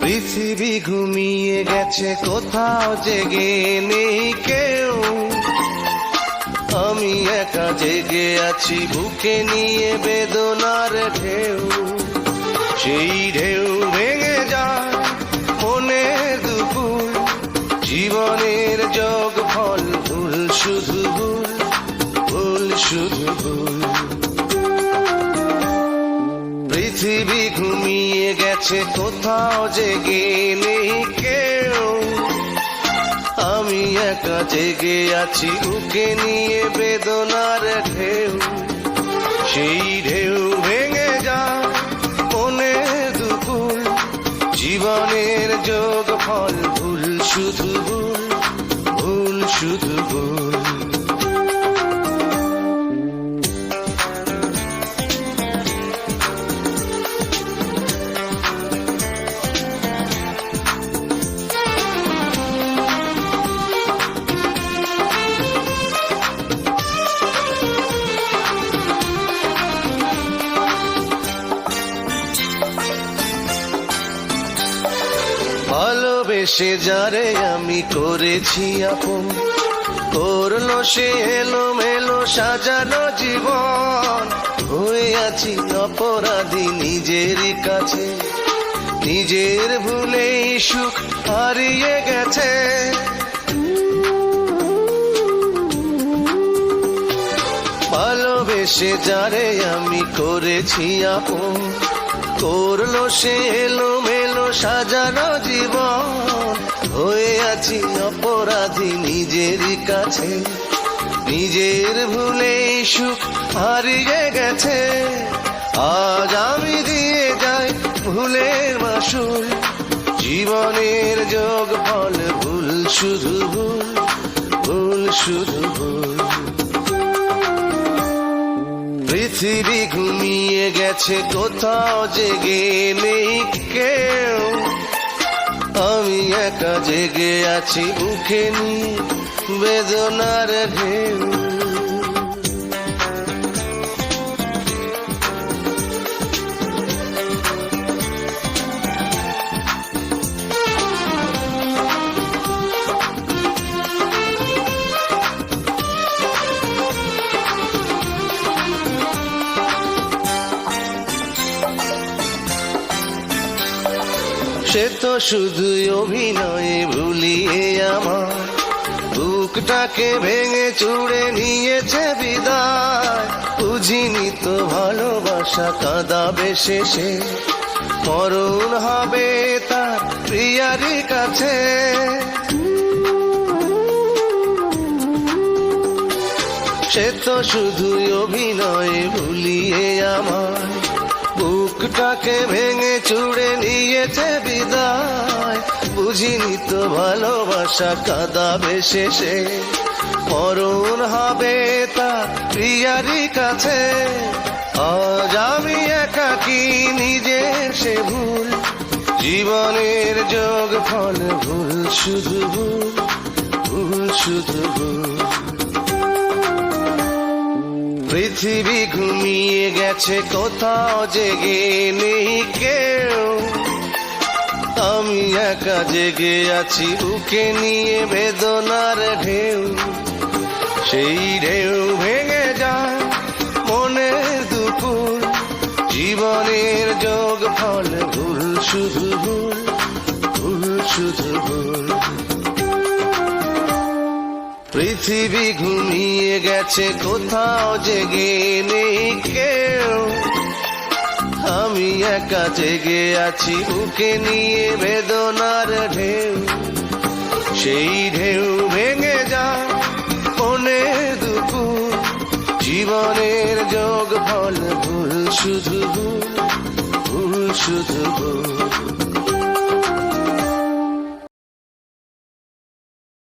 পৃথিবী ঘুমিয়ে গেছে, কোথাও জেগে নেই কেউ। আমি একা জেগে আছি, বুকে নিয়ে বেদনার ঢেউ। সেই ঢেউ ভেঙে যায় মনের দুপুর, জীবনের যোগ ফল ভুল, শুধু ভুল, ভুল শুধু ভুল। পৃথিবী ঘুমিয়ে গেছে, কোথাও জেগে নেই কেউ। আমি একা জেগে আছি, বুকে নিয়ে বেদনার ঢেউ। সেই ঢেউ ভেঙে যায় মনের দুপুর, জীবনের যোগ ফল ভুল, শুধু ভুল, ভুল শুধু ভুল। ভালোবেসে যারে আমি করেছি আপন, করলো সে এলোমেলো সাজানো জীবন। হয়ে আছি অপরাধী নিজের কাছে, নিজের ভুলেই সুখ হারিয়ে গেছে। ভালোবেসে যারে আমি করেছি আপন, করলো সে এলোমেলো সাজানো জীবন। হয়ে আছি অপরাধী নিজের কাছে, নিজের ভুলেই সুখ হারিয়ে গেছে। আজ আমি দিয়ে যাই ভুলের মাসুল, জীবনের যোগ ফল ভুল, শুধু ভুল, ভুল শুধু ভুল। পৃথিবী ঘুমিয়ে গেছে, কোথাও জেগে নেই কেউ। আমি একা জেগে আছি, বুকে নিয়ে বেদনার ঢেউ। সে তো শুধু অভিনয়ে ভুলিয়ে আমার বুকটাকে ভেঙে চুড়ে নিয়েছে বিদায়। বুঝিনি তো ভালোবাসা কাঁদাবে শেষে, মরণ হবে তার প্রিয়ারি কাছে। সে তো শুধু অভিনয়ে ভুলিয়ে আমার বুকটাকে ভেঙে চুড়ে নিয়েছে বিদায়। বুঝিনি তো ভালোবাসা কাঁদাবে শেষে, মরণ হবে তার প্রিয়ারি কাছে। আজ আমি একাকী নিজের সে ভুল, জীবনের যোগ ফল ভুল, শুধু ভুল, ভুল শুধু ভুল। পৃথিবী ঘুমিয়ে গেছে, কোথাও জেগে নেই কেউ। আমি একা জেগে আছি, বুকে নিয়ে বেদনার ঢেউ। সেই ঢেউ ভেঙে যায় মনের দুপুর, জীবনের যোগ ফল ভুল, শুধু ভুল, ভুল শুধু ভুল। পৃথিবী ঘুমিয়ে গেছে, কোথাও জেগে নেই কেউ। আমি একা জেগে আছি, বুকে নিয়ে বেদনার ঢেউ। সেই ঢেউ ভেঙে যায় মনের দুপুর, জীবনের যোগ ফল ভুল, শুধু ভুল, ভুল শুধু ভুল।